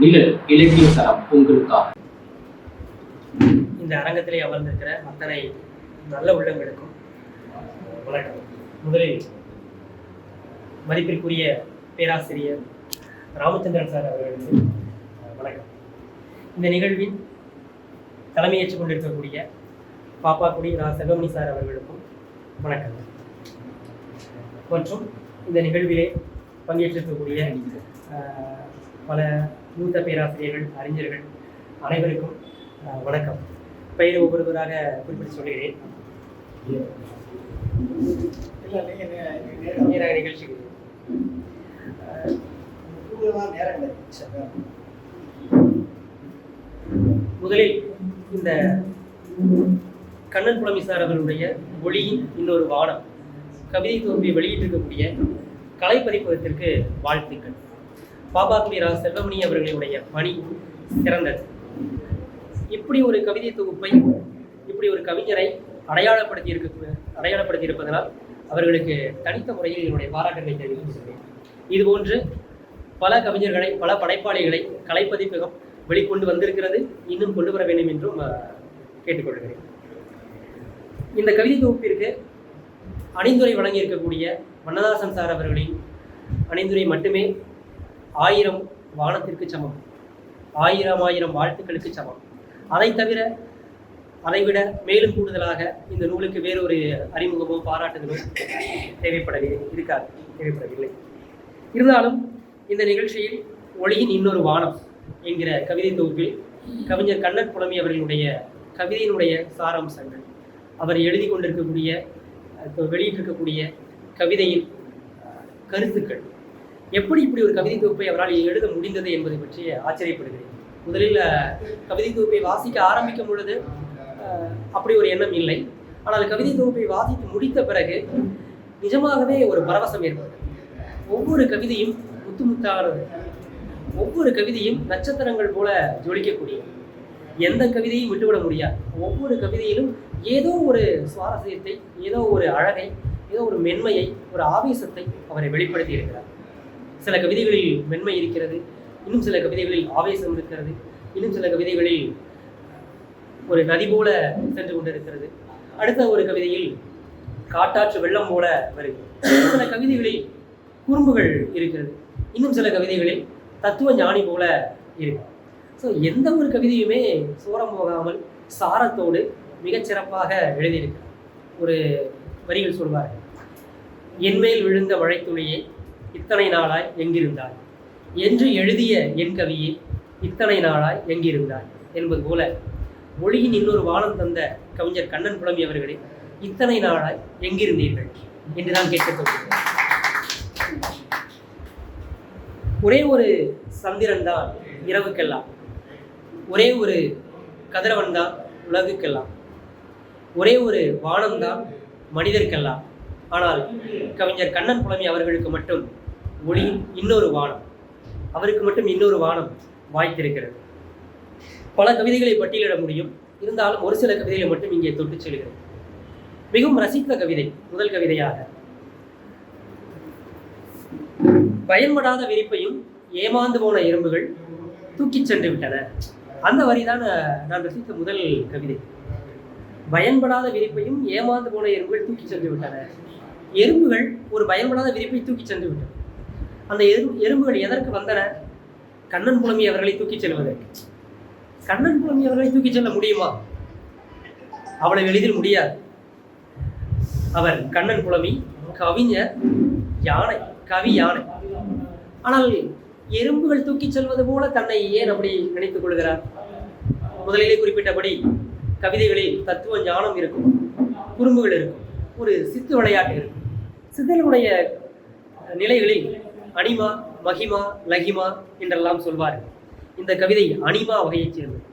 இலக்கிய தரம் உங்களுக்காக. இந்த அரங்கத்திலே அமர்ந்திருக்கிற அத்தனை நல்ல உள்ளங்களுக்கும் வணக்கம். முதலில் மதிப்பிற்குரிய பேராசிரியர் ராமச்சந்திரன் சார் அவர்களுக்கு வணக்கம். இந்த நிகழ்வில் தலைமையேற்றுக் கொண்டிருக்கக்கூடிய பாப்பாக்குடி செல்வமணி சார் அவர்களுக்கும் வணக்கம். மற்றும் இந்த நிகழ்விலே பங்கேற்றிருக்கக்கூடிய பல மூத்த பேராசிரியர்கள், அறிஞர்கள் அனைவருக்கும் வணக்கம். பெயர் ஒவ்வொருவராக குறிப்பிட்டு சொல்கிறேன். நிகழ்ச்சிக்கு முதலில் இந்த கண்ணன் புலமி சார் அவர்களுடைய ஒளியின் இன்னொரு வானம் கவிதை தொகுப்பை வெளியிட்டிருக்கக்கூடிய கலை பதிப்பகத்திற்கு வாழ்த்துக்கள். பாப்பாக்குடி செல்வமணி அவர்களுடைய பணி சிறந்தது. இப்படி ஒரு கவிதை தொகுப்பை, இப்படி ஒரு கவிஞரை அடையாளப்படுத்தி இருப்பதனால் அவர்களுக்கு தனித்த முறையில் என்னுடைய பாராட்டுகளை தெரிவித்துள்ளேன். இதுபோன்று பல கவிஞர்களை, பல படைப்பாளிகளை கலைப்பதிப்பகம் வெளிக்கொண்டு வந்திருக்கிறது, இன்னும் கொண்டு வர வேண்டும் என்றும் கேட்டுக்கொள்கிறேன். இந்த கவிதை தொகுப்பிற்கு அணிந்துரை வழங்கியிருக்கக்கூடிய வண்ணதாசன் சார் அவர்களின் அணிந்துரை மட்டுமே 1000 வானத்திற்கு சமம், 1000 வாழ்த்துக்களுக்கு சமம். அதை தவிர, அதைவிட மேலும் கூடுதலாக இந்த நூலுக்கு வேறொரு அறிமுகமோ பாராட்டுதலோ தேவைப்படவில்லை. இருந்தாலும் இந்த நிகழ்ச்சியில் ஒளியின் இன்னொரு வானம் என்கிற கவிதை தொகுப்பில் கவிஞர் கண்ணன் புலமி அவர்களுடைய கவிதையினுடைய சாராம்சங்கள், அவர் எழுதி கொண்டிருக்கக்கூடிய, வெளியிட்டிருக்கக்கூடிய கவிதையின் கருத்துக்கள், எப்படி இப்படி ஒரு கவிதை தொகுப்பை அவரால் எழுத முடிந்தது என்பதை பற்றி ஆச்சரியப்படுகிறேன். முதலில் கவிதை தொகுப்பை வாசிக்க ஆரம்பிக்கும் பொழுது அப்படி ஒரு எண்ணம் இல்லை. ஆனால் கவிதை தொகுப்பை வாசித்து முடித்த பிறகு நிஜமாகவே ஒரு பரவசம் ஏற்பட்டது. ஒவ்வொரு கவிதையும் முத்தானது, ஒவ்வொரு கவிதையும் நட்சத்திரங்கள் போல ஜொலிக்கக்கூடிய, எந்த கவிதையும் விட்டுவிட முடியாது. ஒவ்வொரு கவிதையிலும் ஏதோ ஒரு சுவாரஸ்யத்தை, ஏதோ ஒரு அழகை, ஏதோ ஒரு மென்மையை, ஒரு ஆவேசத்தை அவரை வெளிப்படுத்தி இருக்கிறார். சில கவிதைகளில் மென்மை இருக்கிறது, இன்னும் சில கவிதைகளில் ஆவேசம் இருக்கிறது, இன்னும் சில கவிதைகளில் ஒரு நதி போல சென்று கொண்டிருக்கிறது, அடுத்த ஒரு கவிதையில் காட்டாற்று வெள்ளம் போல வருகிறது. சில கவிதைகளில் குறும்புகள் இருக்கிறது, இன்னும் சில கவிதைகளில் தத்துவ ஞானி போல இருக்கு. ஸோ எந்த ஒரு கவிதையுமே சோரம் போகாமல் சாரத்தோடு மிகச்சிறப்பாக எழுதியிருக்கிறார். ஒரு வரிகள் சொல்வார்கள், என்மேல் விழுந்த மழைத்துளியே இத்தனை நாளாய் எங்கிருந்தாய் என்று எழுதிய என் கவியே இத்தனை நாளாய் எங்கிருந்தாய் என்பது போல ஒளியின் இன்னொரு வானம் தந்த கவிஞர் கண்ணன் புலமி அவர்களே, இத்தனை நாளாய் எங்கிருந்தீர்கள் என்று நான் கேட்கத் தோன்றுகிறேன். ஒரே ஒரு சந்திரன் தான் இரவுக்கெல்லாம், ஒரே ஒரு கதிரவன் தான் உலகுக்கெல்லாம், ஒரே ஒரு வானம்தான் மனிதருக்கெல்லாம். ஆனால் கவிஞர் கண்ணன் புலமி அவர்களுக்கு மட்டும் ஒளியின் இன்னொரு வானம், அவருக்கு மட்டும் இன்னொரு வானம் வாய்த்திருக்கிறது. பல கவிதைகளை பட்டியலிட முடியும், இருந்தாலும் ஒரு சில கவிதைகளை மட்டும் இங்கே தொட்டு செல்கிறது. மிகவும் ரசித்த கவிதை, முதல் கவிதையாக, பயன்படாத விரிப்பையும் ஏமாந்து போன எறும்புகள் தூக்கிச் சென்று விட்டன. அந்த வரிதான் நான் ரசித்த முதல் கவிதை. பயன்படாத விரிப்பையும் ஏமாந்து போன எறும்புகள் தூக்கி சென்று விட்டன. எறும்புகள் ஒரு பயன்படாத விரிப்பை தூக்கி சென்று விட்டன. அந்த எறும்புகள் எதற்கு வந்தன? கண்ணன் புலமி அவர்களை தூக்கி செல்வதற்கு. கண்ணன் புலமி அவர்களை தூக்கி செல்ல முடியுமா? அவ்வளவு எளிதில் முடியாது. அவர் கண்ணன் புலமி, கவிஞர், யானை, கவி யானை. ஆனால் எறும்புகள் தூக்கி செல்வது போல தன்னை ஏன் அப்படி நினைத்துக் கொள்கிறார்? முதலிலே குறிப்பிட்டபடி கவிதைகளில் தத்துவ ஞானம் இருக்கும், குறும்புகள் இருக்கும், ஒரு சித்து விளையாட்டு இருக்கும். சித்தனுடைய நிலைகளில் அனிமா, மகிமா, லகிமா என்றெல்லாம் சொல்வார்கள். இந்த கவிதை அனிமா வகையைச் சேர்ந்தது.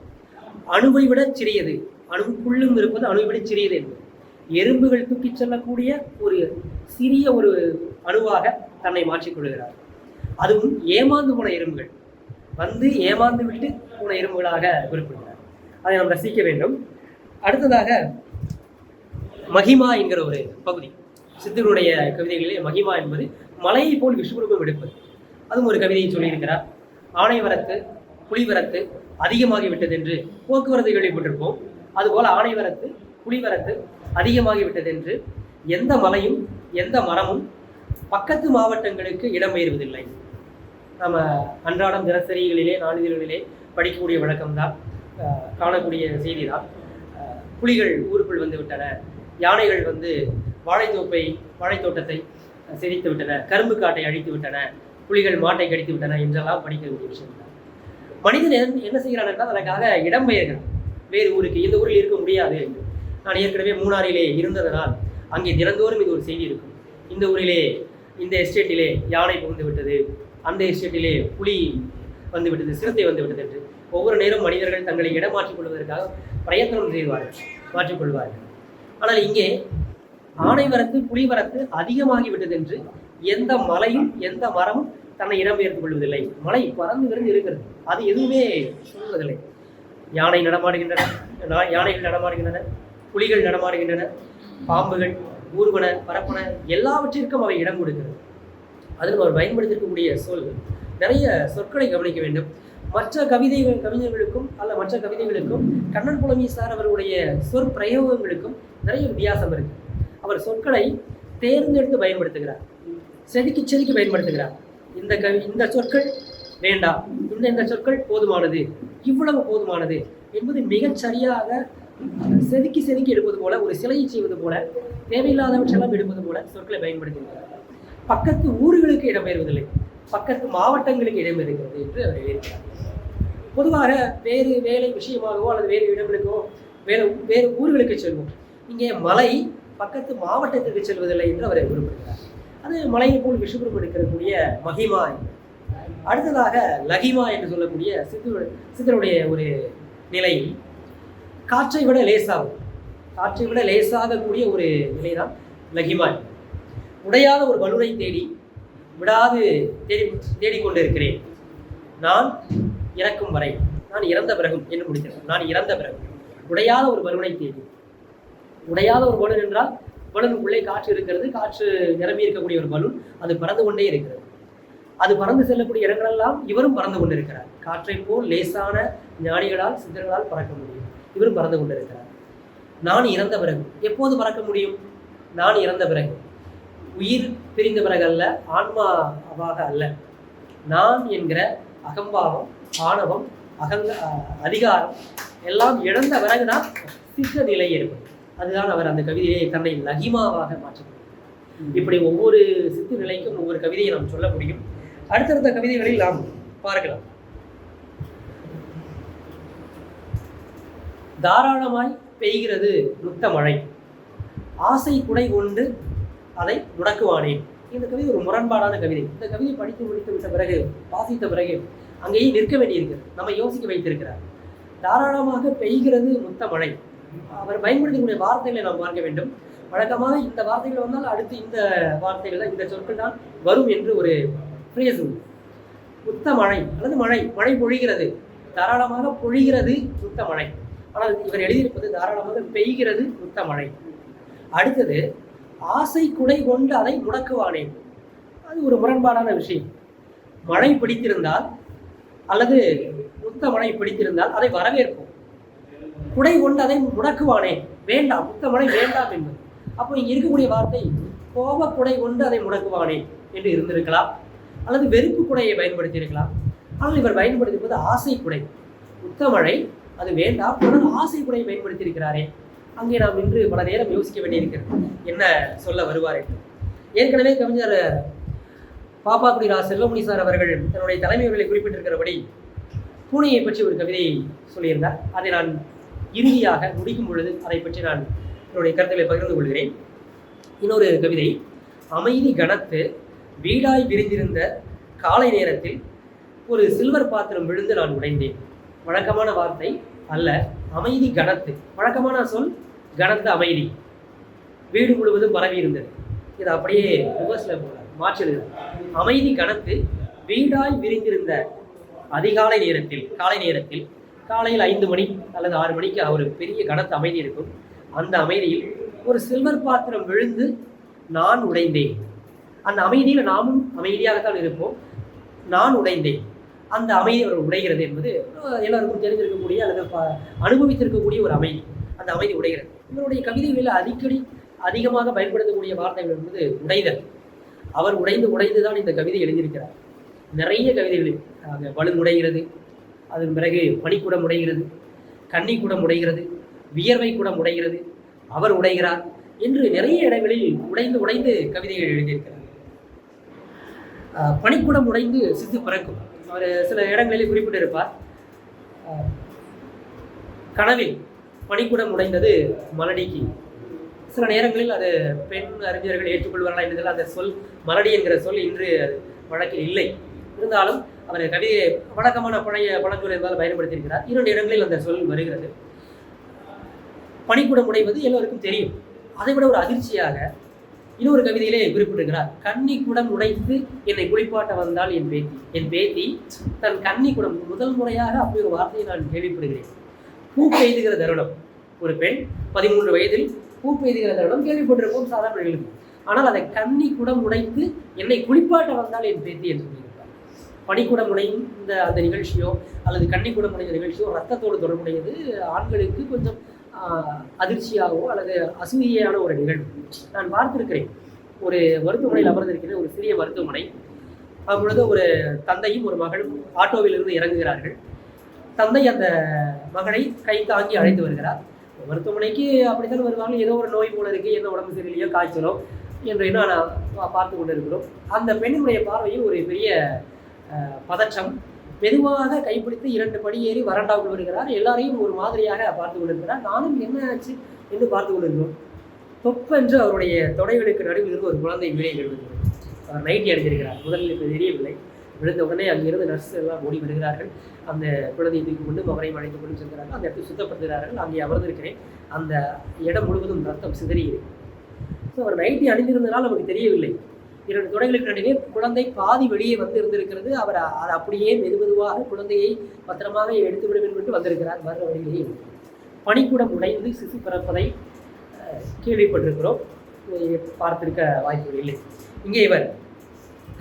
அணுவை விட சிறியது, அணுவுக்குள்ளும் இருப்பது அணுவை விட சிறியது என்பது. எறும்புகள் தூக்கிச் செல்லக்கூடிய ஒரு சிறிய ஒரு அணுவாக தன்னை மாற்றிக்கொள்கிறார். அதுவும் ஏமாந்து போன எறும்புகள், வந்து ஏமாந்து விட்டு போன எறும்புகளாக குறிப்பிடுகிறார். அதை நாம் ரசிக்க வேண்டும். அடுத்ததாக மகிமா என்கிற ஒரு பகுதி, சித்தனுடைய கவிதைகளிலே மகிமா என்பது மலையை போல் விஸ்வரூபம் எடுப்பது. அதுவும் ஒரு கவிதையை சொல்லியிருக்கிறார். ஆனைவரத்து புலிவரத்து அதிகமாகிவிட்டது என்று போக்குவரத்து கேள்விப்பட்டிருப்போம். அதுபோல ஆனைவரத்து புலிவரத்து அதிகமாகிவிட்டது என்று எந்த மலையும் எந்த மரமும் பக்கத்து மாவட்டங்களுக்கு இடம்பெயர்வதில்லை. நம்ம அன்றாடம் தினசரிகளிலே நாளிதழ்களிலே படிக்கக்கூடிய வழக்கம்தான், காணக்கூடிய செய்தி தான். புலிகள் ஊருக்குள் வந்து விட்டன, யானைகள் வந்து வாழைத்தோட்டத்தை செதித்து விட்டன, கரும்பு காட்டை அழித்து விட்டன, புலிகள் மாட்டை கடித்து விட்டன என்றெல்லாம் படிக்கக்கூடிய விஷயம் தான். மனிதன் என்ன செய்கிறான் என்றால் அதற்காக இடம்பெயர்கிறான் வேறு ஊருக்கு. இந்த ஊரில் இருக்க முடியாது என்று. நான் ஏற்கனவே மூணாறிலே இருந்ததனால் அங்கே தினந்தோறும் இது ஒரு செய்தி இருக்கும். இந்த ஊரிலே இந்த எஸ்டேட்டிலே யானை புகுந்து விட்டது, அந்த எஸ்டேட்டிலே புலி வந்து விட்டது, சிறுத்தை வந்து விட்டது என்று ஒவ்வொரு நேரம் மனிதர்கள் தங்களை இடம் மாற்றிக் கொள்வதற்காக பிரயத்தனம் செய்வார்கள், மாற்றிக்கொள்வார்கள். ஆனால் இங்கே ஆனை வரத்து புலி வரத்து அதிகமாகிவிட்டது என்று எந்த மலையும் எந்த மரமும் தன்னை இடம்பெயர்த்துக் கொள்வதில்லை. மலை பறந்து விருந்து இருக்கிறது, அது எதுவுமே சொல்வதில்லை. யானைகள் நடமாடுகின்றன, புலிகள் நடமாடுகின்றன, பாம்புகள் ஊர்வன பரப்பன எல்லாவற்றிற்கும் அவை இடம் கொடுக்கிறது. அதில் அவர் பயன்படுத்திருக்கக்கூடிய சொல், நிறைய சொற்களை கவனிக்க வேண்டும். மற்ற கவிஞர்களுக்கும் அல்ல மற்ற கவிதைகளுக்கும் கண்ணன் புலமி சார் அவருடைய சொற்பிரயோகங்களுக்கும் நிறைய வித்தியாசம் இருக்கு. அவர் சொற்களை தேர்ந்தெடுத்து பயன்படுத்துகிறார், செதுக்கி பயன்படுத்துகிறார். இந்த சொற்கள் வேண்டாம், இந்த சொற்கள் போதுமானது, இவ்வளவு போதுமானது என்பது மிகச் சரியாக செதுக்கி எடுப்பது போல, ஒரு சிலையை செய்வது போல, தேவையில்லாதவற்றெல்லாம் எடுப்பது போல சொற்களை பயன்படுத்துகிறார். பக்கத்து ஊர்களுக்கு இடம்பெயர்வதில்லை, பக்கத்து மாவட்டங்களுக்கு இடம்பெறுகிறது என்று அவர் எழுதியிருக்கிறார். பொதுவாக வேறு வேலை விஷயமாகவோ அல்லது வேறு இடங்களுக்கோ வேறு ஊர்களுக்கு செல்வோம். இங்கே மலை பக்கத்து மாவட்டத்திற்கு செல்வதில்லை என்று அவரை குறிப்பிடுகிறார். அது மலையை போல் விஷுபுரம் எடுக்கக்கூடிய மகிமா. அடுத்ததாக லகிமா என்று சொல்லக்கூடிய சித்தருடைய ஒரு நிலை, காற்றை விட லேசாகக்கூடிய ஒரு நிலைதான் லகிமா. உடையாத ஒரு பலூனை தேடி விடாது தேடிக்கொண்டிருக்கிறேன். நான் இறக்கும் வரை, நான் இறந்த பிறகும் என்று முடிக்கிறேன். நான் இறந்த பிறகு உடையாத ஒரு பலூனை தேடி. உடையாத ஒரு பலூன் என்றால் பலூனுக்குள்ளே காற்று இருக்கிறது, காற்று நிரம்பி இருக்கக்கூடிய ஒரு பலூன், அது பறந்து கொண்டே இருக்கிறது. அது பறந்து செல்லக்கூடிய இடங்களெல்லாம் இவரும் பறந்து கொண்டிருக்கிறார். காற்றை போல் லேசான ஞானிகளால் சித்தர்களால் பறக்க முடியும், இவரும் பறந்து கொண்டிருக்கிறார். நான் இறந்த பிறகு எப்போது பறக்க முடியும்? நான் இறந்த பிறகு, உயிர் பிரிந்த பிறகு அல்ல, ஆன்மாவாக அல்ல. நான் என்கிற அகம்பாவம், ஆணவம், அதிகாரம் எல்லாம் இழந்த பிறகுதான் சித்த நிலை ஏற்படும். அதுதான் அவர் அந்த கவிதையை தன்னை லகிமாவாக மாற்றப்படுகிறார். இப்படி ஒவ்வொரு சித்து நிலைக்கும் ஒவ்வொரு கவிதையை நாம் சொல்ல முடியும். அடுத்தடுத்த கவிதைகளில் நாம் பார்க்கலாம். தாராளமாய் பெய்கிறது முத்த மழை, ஆசை குடை கொண்டு அதை முடக்குவானேன். இந்த கவிதை ஒரு முரண்பாடான கவிதை. இந்த கவிதை படித்து முடித்து விட்ட பிறகு, வாசித்த பிறகு அங்கேயே நிற்க வேண்டியிருக்கிறது, நம்ம யோசிக்க வைத்திருக்கிறார். தாராளமாக பெய்கிறது முத்த மழை, அவர் பயன்படுத்தக்கூடிய வார்த்தைகளை நாம் பார்க்க வேண்டும். வழக்கமாக இந்த வார்த்தைகள் வந்தால் அடுத்து இந்த வார்த்தைகள் தான், இந்த சொற்கள் தான் வரும் என்று ஒரு ஃப்ரேஸ் உண்டு. முத்த மழை அல்லது மழை பொழிகிறது, தாராளமாக பொழிகிறது முத்த மழை. ஆனால் இவர் எழுதியிருப்பது தாராளமாக பெய்கிறது முத்த மழை. அடுத்தது ஆசை குடை கொண்டு அதை முடக்குவானேன். அது ஒரு முரண்பாடான விஷயம். மழை பிடித்திருந்தால் அல்லது முத்த மழை பிடித்திருந்தால் அதை வரவேற்போம். குடை கொண்டு அதை முடக்குவானேன், வேண்டாம், முத்த மழை வேண்டாம் என்பது. அப்போ இங்கே இருக்கக்கூடிய வார்த்தை கோப குடை கொண்டு அதை முடக்குவானேன் என்று இருந்திருக்கலாம், அல்லது வெறுப்பு குடையை பயன்படுத்தி இருக்கலாம். ஆனால் இவர் பயன்படுத்தியிருப்பது ஆசை குடை. முத்த மழை அது வேண்டாம், ஆனால் ஆசை குடையை பயன்படுத்தி இருக்கிறாரே. அங்கே நாம் இன்று பல நேரம் யோசிக்க வேண்டியிருக்கிறது, என்ன சொல்ல வருவார் என்று. ஏற்கனவே கவிஞர் பாப்பாக்குடி ரா செல்வமணி சார் அவர்கள் தன்னுடைய தலைமை உரையை குறிப்பிட்டிருக்கிறபடி பூனையை பற்றி ஒரு கவிதையை சொல்லியிருந்தார். அதை நான் இறுதியாக முடிக்கும் பொழுது அதை பற்றி நான் என்னுடைய கருத்துக்களை பகிர்ந்து கொள்கிறேன். இன்னொரு கவிதை, அமைதி கனத்து வீடாய் விரிந்திருந்த காலை நேரத்தில் ஒரு சில்வர் பாத்திரம் விழுந்து நான் உடைந்தேன். வழக்கமான வார்த்தை அல்ல, அமைதி கனத்து. வழக்கமான சொல் கனத்த அமைதி, வீடு முழுவதும் பரவி இருந்தது. இது அப்படியே ரிவர்ஸில் மாற்றிடுது. அமைதி கனத்து வீடாய் விரிந்திருந்த அதிகாலை நேரத்தில், காலையில் 5 மணி அல்லது 6 மணிக்கு ஒரு பெரிய கனத்த அமைதி இருக்கும். அந்த அமைதியில் ஒரு சில்வர் பாத்திரம் விழுந்து நான் உடைந்தேன். அந்த அமைதியில் நாமும் அமைதியாகத்தான் இருப்போம். நான் உடைந்தேன். அந்த அமைதி அவர் உடைகிறது என்பது எல்லாருக்கும் தெரிஞ்சிருக்கக்கூடிய அல்லது அனுபவித்திருக்கக்கூடிய ஒரு அமைதி. அந்த அமைதி உடைகிறது. இவருடைய கவிதைகளில் அடிக்கடி அதிகமாக பயன்படுத்தக்கூடிய வார்த்தைகள் என்பது உடைதல். அவர் உடைந்து தான் இந்த கவிதை எழுதியிருக்கிறார். நிறைய கவிதைகளில் வலு உடைகிறது, அதன் பிறகு பனிக்கூடம் உடைகிறது, கன்னி கூடம் உடைகிறது, வியர்வை கூடம் உடைகிறது, அவர் உடைகிறார் என்று நிறைய இடங்களில் உடைந்து கவிதைகள் எழுதியிருக்கிறார். பனிக்கூடம் உடைந்து சிசு பிறக்கும். அவர் சில இடங்களில் குறிப்பிட்டிருப்பார், கனவில் பனிக்கூடம் உடைந்தது மலடிக்கு. சில நேரங்களில் அது பெண் அறிஞர்கள் ஏற்றுக்கொள்வார்களா என்பதில் அந்த சொல் மலடி என்கிற சொல் இன்று வழக்கில் இல்லை. இருந்தாலும் அவர் கவிதையை வழக்கமான பழைய பழஞ்சொல் என்பதால் பயன்படுத்தியிருக்கிறார். 2 இடங்களில் அந்த சொல் வருகிறது. பனிக்கூடம் உடைவது எல்லோருக்கும் தெரியும். அதை விட ஒரு அதிர்ச்சியாக இன்னொரு கவிதையிலே குறிப்பிட்டிருக்கிறார், கன்னி குடம் உடைத்து என்னை குளிப்பாட்ட வந்தால் என் பேத்தி தன் கன்னி குடம். முதல் முறையாக அப்படி ஒரு வார்த்தையை நான் கேள்விப்படுகிறேன். பூ பெய்துகிற தருணம். ஒரு பெண் 13 வயதில் பூ பெய்துகிற தருணம் கேள்விப்பட்டிருப்போம் சாதாரணர்களுக்கு. ஆனால் அதை கன்னி குடம் உடைத்து என்னை குளிப்பாட்ட வந்தால் என் பேத்தி என்று சொல்லியிருப்பார். பனிக்குடம் உடைந்த அந்த நிகழ்ச்சியோ அல்லது கன்னிக்குடம் உடைந்த நிகழ்ச்சியோ ரத்தத்தோடு தொடர்புடையது. ஆண்களுக்கு கொஞ்சம் அதிர்ச்சியாகவோ அல்லது அசூயான ஒரு நிகழ்வு. நான் பார்த்திருக்கிறேன். ஒரு மருத்துவமனையில் அமர்ந்திருக்கிற ஒரு சிறிய மருத்துவமனை. அப்பொழுது ஒரு தந்தையும் ஒரு மகளும் ஆட்டோவிலிருந்து இறங்குகிறார்கள். தந்தை அந்த மகளை கை தாங்கி அழைத்து வருகிறார். மருத்துவமனைக்கு அப்படித்தான் வருவாங்க. ஏதோ ஒரு நோய் போல இருக்கு, என்ன உடம்பு சரியில்லையோ, காய்ச்சலோ என்று நான் பார்த்து கொண்டு இருக்கிறோம். அந்த பெண்ணுடைய பார்வையில் ஒரு பெரிய பதற்றம். மெதுவாக கைப்பிடித்து 2 படி ஏறி வராண்டாவுக்கு வருகிறார். எல்லாரையும் ஒரு மாதிரியாக பார்த்து கொண்டிருக்கிறார். நானும் என்ன ஆச்சு என்று பார்த்து கொண்டிருக்கிறோம். தொப்பென்று அவருடைய தொடைகளுக்கு நடுவில் இருந்து ஒரு குழந்தை வீழை எழுதுகிறது. அவர் நைட்டி அடித்திருக்கிறார். முதலில் இப்போ தெரியவில்லை. விழுந்த உடனே அங்கிருந்து நர்ஸ் எல்லாம் ஓடி வருகிறார்கள். அந்த குழந்தையை தூக்கி கொண்டு மகனையும் அழைத்து கொண்டு செல்கிறார்கள். அந்த இடத்தை சுத்தப்படுத்துகிறார்கள். அங்கே அமர்ந்திருக்கிறேன். அந்த இடம் முழுவதும் ரத்தம் சிதறியது. ஸோ அவர் நைட்டி அணிந்திருந்ததால் நமக்கு தெரியவில்லை. 2 தொடைகளுக்கு நடுவே குழந்தை பாதி வெளியே வந்து இருந்திருக்கிறது. அவர் அதை அப்படியே மெதுவாக குழந்தையை பத்திரமாக எடுத்து விட வேண்டும் என்று வந்திருக்கிறார். வர்ற வழியிலேயே பனிக்கூடம் உடைந்து சிசு பிறப்பதை கேள்விப்பட்டிருக்கிறோம், பார்த்திருக்க வாய்ப்புகள் இல்லை. இங்கே இவர்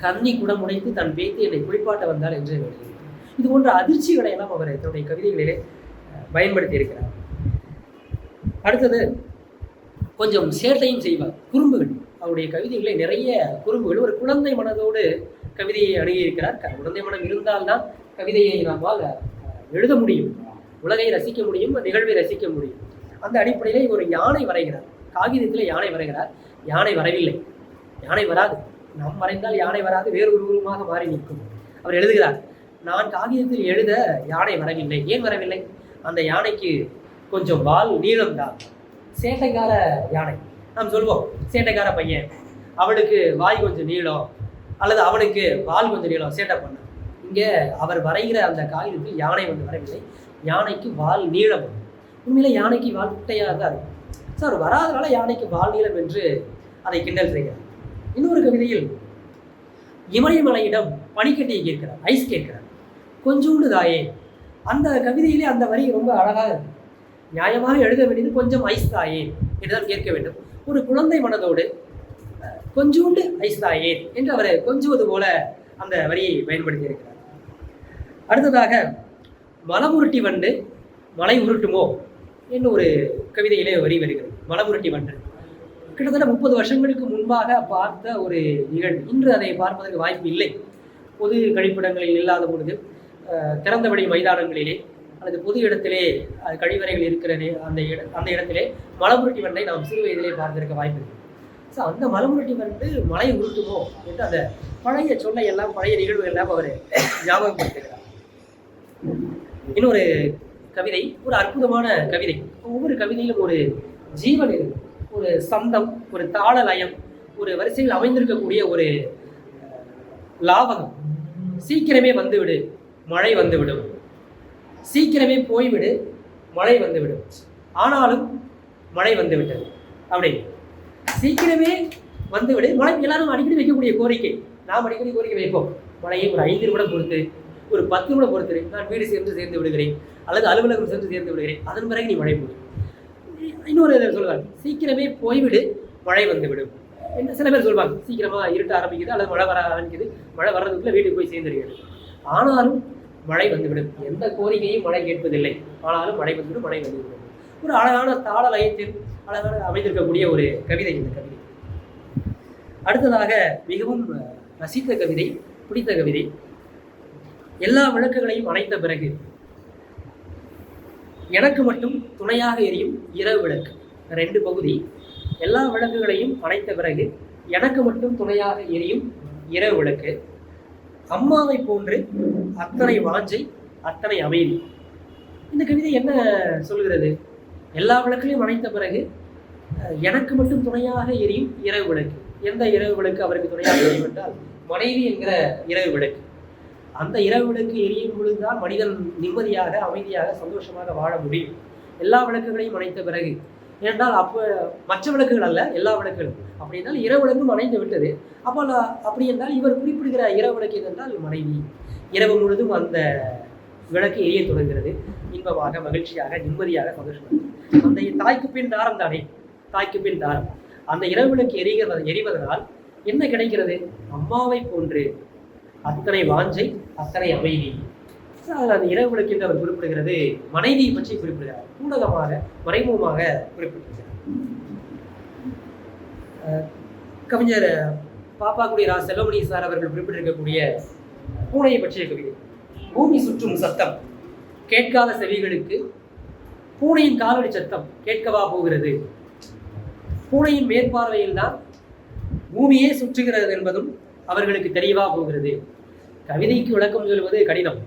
கன்னி குடம் உடைத்து தன் பேத்தி என்னை குளிப்பாட்ட வந்தார் என்று இது போன்ற அதிர்ச்சிகளை எல்லாம் அவர் தன்னுடைய கவிதைகளிலே பயன்படுத்தி இருக்கிறார். அடுத்தது கொஞ்சம் சேட்டையும் செய்வார். குறும்புகள். அவருடைய கவிதைகளை நிறைய குறும்புகள். ஒரு குழந்தை மனதோடு கவிதையை அணுகியிருக்கிறார். குழந்தை மனம் இருந்தால்தான் கவிதையை நம்மால் எழுத முடியும், உலகை ரசிக்க முடியும், நிகழ்வை ரசிக்க முடியும். அந்த அடிப்படையில் ஒரு யானை வரைகிறார். காகிதத்தில் யானை வரைகிறார். யானை வரவில்லை, யானை வராது. நாம் வரைந்தால் யானை வராது, வேறு ஒரு உருவமாக மாறி நிற்கும். அவர் எழுதுகிறார், நான் காகிதத்தில் எழுத யானை வரவில்லை. ஏன் வரவில்லை? அந்த யானைக்கு கொஞ்சம் வால் நீளம்தான். சேட்டைக்கார யானை. நாம் சொல்வோம் சேட்டைக்கார பையன், அவனுக்கு வாய் கொஞ்சம் நீளம் அல்லது அவனுக்கு வால் கொஞ்சம் நீளம், சேட்டை பண்ண. இங்கே அவர் வரைகிற அந்த காகிதத்தில் யானை வந்து வரவில்லை, யானைக்கு வால் நீளம். உண்மையில யானைக்கு வால் குட்டையாக தான் இருக்கும். சார் வராதனால யானைக்கு வால் நீளம் என்று அதை கிண்டல் செய்கிறார். இன்னொரு கவிதையில் இமயமலையிடம் பனிக்கட்டியை கேட்கிறார், ஐஸ் கேட்கிறார். கொஞ்சோண்டு தாயே. அந்த கவிதையிலே அந்த வரி ரொம்ப அழகாக இருக்கு. நியாயமாக எழுத வேண்டியது கொஞ்சம் ஐஸ் தாயே என்றுதான் கேட்க வேண்டும். ஒரு குழந்தை மனதோடு கொஞ்சோண்டு ஐஸ் தாயே என்று அவர் கொஞ்சுவது போல அந்த வரியை பயன்படுத்தி இருக்கிறார். அடுத்ததாக மலமுருட்டி வண்டு மலை உருட்டுமோ என்று ஒரு கவிதையிலே வரி வருகிறது. மலமுருட்டி வண்டு கிட்டத்தட்ட 30 வருஷங்களுக்கு முன்பாக பார்த்த ஒரு நிகழ்வு. இன்று அதை பார்ப்பதற்கு வாய்ப்பு இல்லை. பொது கழிப்பிடங்களில் இல்லாத பொழுது திறந்தவெளி மைதானங்களிலே அல்லது பொது இடத்திலே கழிவறைகள் இருக்கிற அந்த இடத்திலே மலமுருட்டி வண்டை நாம் சிறு வயதிலே பார்த்திருக்க வாய்ப்பு இருக்கு. ஸோ அந்த மலமுருட்டி வண்டு மலை உருட்டுமோ என்று அந்த பழைய சொல்லை எல்லாம், பழைய நிகழ்வுகள் எல்லாம் அவர் ஞாபகப்படுத்துகிறார். இன்னொரு கவிதை ஒரு அற்புதமான கவிதை. ஒவ்வொரு கவிதையிலும் ஒரு ஜீவன் இருக்கு, ஒரு சந்தம், ஒரு தாள லயம், ஒரு வரிசையில் அமைந்திருக்கக்கூடிய ஒரு லாவகம். சீக்கிரமே வந்துவிடு மழை வந்துவிடும், சீக்கிரமே போய்விடு மழை வந்துவிடும், ஆனாலும் மழை வந்துவிட்டது. அப்படி சீக்கிரமே வந்துவிடு மழை. எல்லாரும் அடிக்கடி வைக்கக்கூடிய கோரிக்கை. நாம் அடிக்கடி கோரிக்கை வைப்போம், மழையை ஒரு 5 நிமிடம் பொறுத்து, ஒரு 10 நிமிடம் பொறுத்து, நான் வீடு சேர்ந்து விடுகிறேன் அல்லது அலுவலகம் சென்று சேர்ந்து விடுகிறேன், அதன் பிறகு நீ மழை போடு. இன்னொரு சொல்லுவாங்க, சீக்கிரமே போய்விடு மழை வந்துவிடும். சில பேர் சொல்லுவாங்க, சீக்கிரமா இருட்ட ஆரம்பிக்குது அல்லது மழை வர ஆரம்பிக்குது, மழை வர்றதுக்குள்ள வீட்டுக்கு போய் சேர்ந்துருக்கிறது. ஆனாலும் மழை வந்துவிடும். எந்த கோரிக்கையும் மழை கேட்பதில்லை, ஆனாலும் மழை வந்துவிடும், மழை வந்துவிடும். ஒரு அழகான தாள லயத்தில் அழகான அமைந்திருக்கக்கூடிய ஒரு கவிதை இந்த கவிதை. அடுத்ததாக மிகவும் ரசித்த கவிதை, பிடித்த கவிதை. எல்லா விளக்குகளையும் அணைத்த பிறகு எனக்கு மட்டும் துணையாக எரியும் இரவு விளக்கு. 2 பகுதி. எல்லா விளக்குகளையும் அணைத்த பிறகு எனக்கு மட்டும் துணையாக எரியும் இரவு விளக்கு. அம்மாவை போன்று அத்தனை வாஞ்சை, அத்தனை அமைதி. இந்த கவிதை என்ன சொல்கிறது? எல்லா விளக்குகளையும் அணைத்த பிறகு எனக்கு மட்டும் துணையாக எரியும் இரவு விளக்கு. எந்த இரவு விளக்கு அவருக்கு துணையாக எரியும் என்றால் மனைவி என்கிற இரவு விளக்கு. அந்த இரவு விளக்கு எரியும் பொழுதுதான் மனிதன் நிம்மதியாக, அமைதியாக, சந்தோஷமாக வாழ முடியும். எல்லா விளக்குகளையும் அணைத்த பிறகு. ஏனென்றால் அப்போ மற்ற விளக்குகள் அல்ல, எல்லா விளக்குகளும். அப்படி என்றால் இரவு விளக்கும் அணைந்து விட்டது. அப்போ அப்படி என்றால் இவர் குறிப்பிடுகிற இரவு விளக்கு என்றால் மனைவி. இரவு முழுதும் அந்த விளக்கு எரிய தொடங்குகிறது. இன்பமாக, மகிழ்ச்சியாக, நிம்மதியாக, சந்தோஷமாக. அந்த தாய்க்கு பின் தாரம் தானே, தாய்க்கு பின் தாரம். அந்த இரவு விளக்கு எரிவதனால் என்ன கிடைக்கிறது? அம்மாவை போன்று அத்தனை வாஞ்சை, அத்தனை அமைதி. அந்த இரவு விளக்கு என்று அவர் குறிப்பிடுகிறது மனைவியை பற்றி குறிப்பிடுகிறார். ஊடகமாக, மறைமுகமாக குறிப்பிட்டிருக்கிறார். கவிஞர் பாப்பாக்குடி ரா செல்வமணி சார் அவர்கள் குறிப்பிட்டிருக்கக்கூடிய பூனையை பற்றிய கவிதை. பூமி சுற்றும் சத்தம் கேட்காத செவிகளுக்கு பூனையின் காலடி சத்தம் கேட்கவா போகிறது? பூனையின் மேற்பார்வையில் தான் பூமியே சுற்றுகிறது என்பதும் அவர்களுக்கு தெரியவா போகிறது? கவிதைக்கு விளக்கம் சொல்வது கடினம்.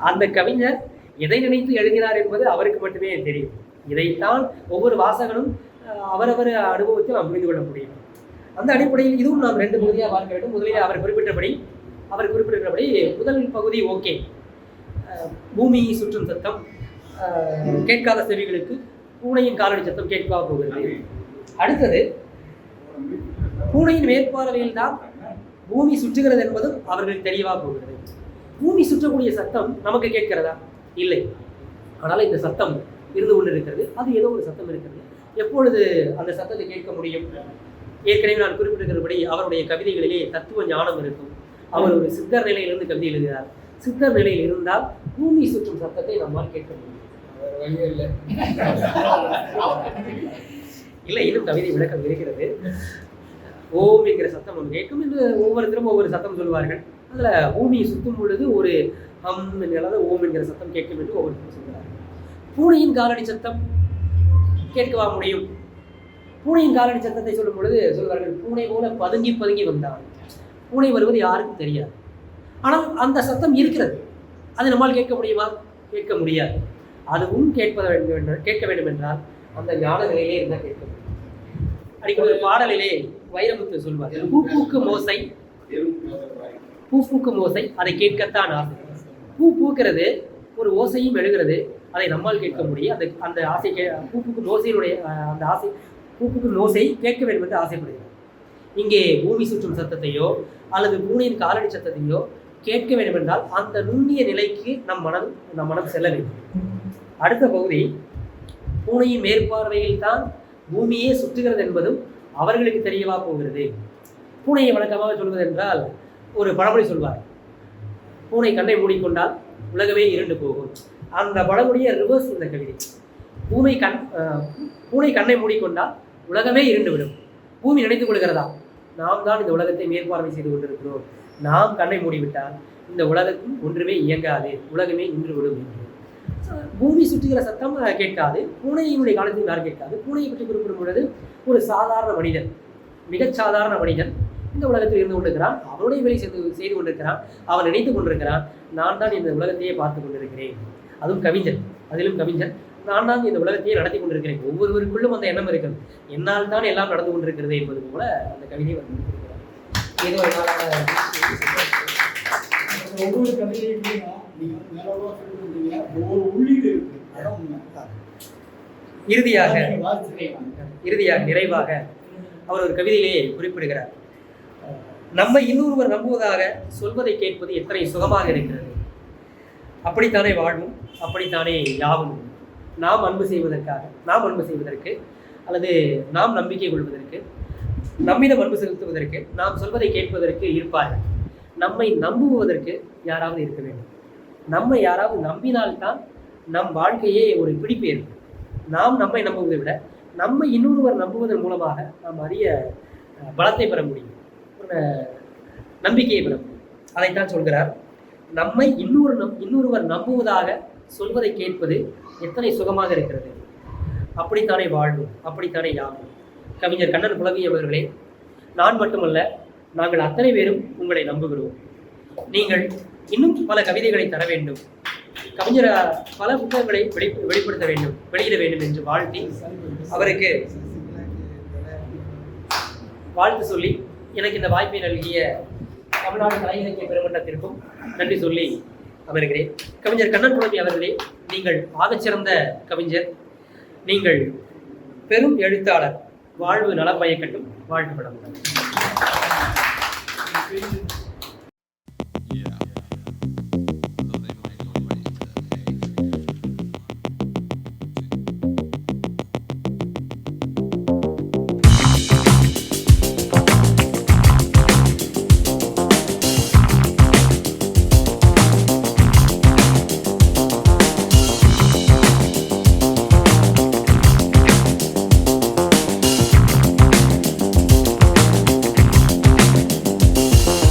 அந்த கவிஞர் எதை நினைத்து எழுதினார் என்பது அவருக்கு மட்டுமே தெரியும். இதைத்தான் ஒவ்வொரு வாசகனும் அவரவர் அனுபவத்தில் நாம் புரிந்து கொள்ள முடியும். அந்த அடிப்படையில் இதுவும் நாம் 2 பகுதியாக பார்க்க வேண்டும். முதலில் அவர் குறிப்பிட்டிருக்கிறபடி முதல் பகுதி ஓகே, பூமி சுற்றும் சத்தம் கேட்காத செவிகளுக்கு பூனையின் காலடி சத்தம் கேட்கவா போகிறது. அடுத்தது, பூனையின் மேற்பார்வையில் தான் பூமி சுற்றுகிறது என்பதும் அவர்களுக்கு தெரியவா போகிறது. பூமி சுற்றக்கூடிய சத்தம் நமக்கு கேட்கிறதா? இல்லை. ஆனால் இந்த சத்தம் இருந்து கொண்டிருக்கிறது. அது ஏதோ ஒரு சத்தம் இருக்கிறது. எப்பொழுது அந்த சத்தத்தை கேட்க முடியும்? ஏற்கனவே நான் குறிப்பிட்டிருக்கிறபடி அவருடைய கவிதைகளிலே தத்துவ ஞானம் இருக்கும். அவர் ஒரு சித்தர் நிலையிலிருந்து கவிதை எழுதுகிறார். சித்தர் நிலையில் இருந்தால் பூமி சுற்றும் சத்தத்தை நம்மால் கேட்க முடியும். இல்லை, இன்னும் கவிதை விளக்கம் இருக்கிறது. ஓம் என்கிற சத்தம் ஒன்று கேட்கும் என்று ஒவ்வொருத்தரும் ஒவ்வொரு சத்தம் சொல்வார்கள். அதில் பூமியை சுற்றும் பொழுது ஒரு ஹம் என்கிறத ஓம் என்கிற சத்தம் கேட்கும் என்று ஒவ்வொருத்தரும் சொல்கிறார்கள். பூனையின் காலடி சத்தம் கேட்கவா முடியும்? பூனையின் காலடி சத்தத்தை சொல்லும் பொழுது சொல்வார்கள், பூனை போல பதுங்கி பதுங்கி வந்தான். பூனை வருவது யாருக்கும் தெரியாது. ஆனால் அந்த சத்தம் இருக்கிறது. அது நம்மால் கேட்க முடியுமா? கேட்க முடியாது. அதுவும் கேட்க வேண்டும் என்றால் அந்த ஞான நிலையிலே இருந்தால் கேட்க முடியும். அடிக்கடி பாடலிலே வைரமுத்து சொல்வார், பூ பூக்கு மோசை அதை கேட்கத்தான் ஆசை. பூ பூக்கிறது, ஒரு ஓசையும் எழுகிறது, அதை நம்மால் கேட்க முடியும். அந்த ஆசை பூப்புக்கு மோசையினுடைய அந்த ஆசை, பூப்புக்கு மோசை கேட்க வேண்டும் என்று ஆசைப்படுகிறது. இங்கே பூமி சுற்றும் சத்தத்தையோ அல்லது பூனையின் காலடி சத்தத்தையோ கேட்க வேண்டும் என்றால் அந்த நுண்ணிய நிலைக்கு நம் மனம் செல்ல வேண்டும். அடுத்த பகுதி, பூனையின் மேற்பார்வையில் தான் பூமியே சுற்றுகிறது என்பதும் அவர்களுக்கு தெரியவா போகிறது. பூனையை வழக்கமாக சொல்வது என்றால் ஒரு பழமொழி சொல்வார், பூனை கண்ணை மூடிக்கொண்டால் உலகமே இருண்டு போகும். அந்த பழமொழியை ரிவர்ஸ் இந்த கவிதை. பூனை கண்ணை மூடிக்கொண்டால் உலகமே இருண்டு விடும். பூமி நினைத்துக் கொள்கிறதா, நாம் தான் இந்த உலகத்தை மேற்பார்வை செய்து கொண்டிருக்கிறோம். நாம் கண்ணை மூடிவிட்டால் இந்த உலகத்தில் ஒன்றுமே இயங்காது, உலகமே நின்று விடும் என்று. பூமி சுற்றுகிற சத்தம் கேட்காது, பூனையினுடைய காலத்தில் யாரும் கேட்காது. பூனையை பற்றி குறிப்பிடும் பொழுது ஒரு சாதாரண மனிதன், மிகச் சாதாரண மனிதன் இந்த உலகத்தில் இருந்து கொண்டிருக்கிறான். அவனுடைய வேலை செய்து கொண்டிருக்கிறான். அவன் நினைத்து கொண்டிருக்கிறான், நான் தான் இந்த உலகத்தையே பார்த்து கொண்டிருக்கிறேன். அதுவும் கவிஞன், அதிலும் கவிஞன், நான் தான் இந்த உலகத்தையே நடத்தி கொண்டிருக்கிறேன். ஒவ்வொருவருக்குள்ளும் அந்த எண்ணம் இருக்கிறது, என்னால் தான் எல்லாம் நடந்து கொண்டிருக்கிறது என்பது போல அந்த கவிதை வந்து ஏதோ ஒவ்வொரு கவிதையிலையும் ஒவ்வொரு உள்ளீடு இருக்கு. இறுதியாக நிறைவாக அவர் ஒரு கவிதையிலே குறிப்பிடுகிறார், நம்மை இன்னொருவர் நம்புவதாக சொல்வதை கேட்பது எத்தனை சுகமாக இருக்கிறது. அப்படித்தானே வாழ்வும், அப்படித்தானே யாவும். நாம் அன்பு செய்வதற்கு அல்லது நாம் நம்பிக்கை கொள்வதற்கு, நம்மிடம் அன்பு செலுத்துவதற்கு, நாம் சொல்வதை கேட்பதற்கு இருப்பார்கள். நம்மை நம்புவதற்கு யாராவது இருக்க வேண்டும். நம்மை யாராவது நம்பினால்தான் நம் வாழ்க்கையே ஒரு பிடிப்பு இருக்கும். நாம் நம்மை நம்புவதை விட நம்மை இன்னொருவர் நம்புவதன் மூலமாக நாம் அறிய பலத்தை பெற முடியும், ஒரு நம்பிக்கையை பெற முடியும். அதைத்தான் சொல்கிறார். நம்மை இன்னொருவர் நம்புவதாக சொல்வதை கேட்பது எத்தனை சுகமாக இருக்கிறது. அப்படித்தானே வாழ்வும், அப்படித்தானே யாவும். கவிஞர் கண்ணன் புலவி அவர்களே, நான் மட்டுமல்ல, நாங்கள் அத்தனை பேரும் உங்களை நம்புகிறோம். நீங்கள் இன்னும் பல கவிதைகளை தர வேண்டும், கவிஞர் பல புத்தகங்களை வெளிப்படுத்த வேண்டும், வெளியிட வேண்டும் என்று வாழ்த்தி அவருக்கு வாழ்த்து சொல்லி எனக்கு இந்த வாய்ப்பை நல்கிய தமிழ்நாடு கலை இலக்கிய பெருமன்றத்திற்கும் நன்றி சொல்லி அமர்கிறேன். கவிஞர் கண்ணன் புலவி அவர்களே, நீங்கள் ஆகச்சிறந்த கவிஞர், நீங்கள் பெரும் எழுத்தாளர். வாழ்வு நலம் பயக்கட்டும். வாழ்த்துப்படும்.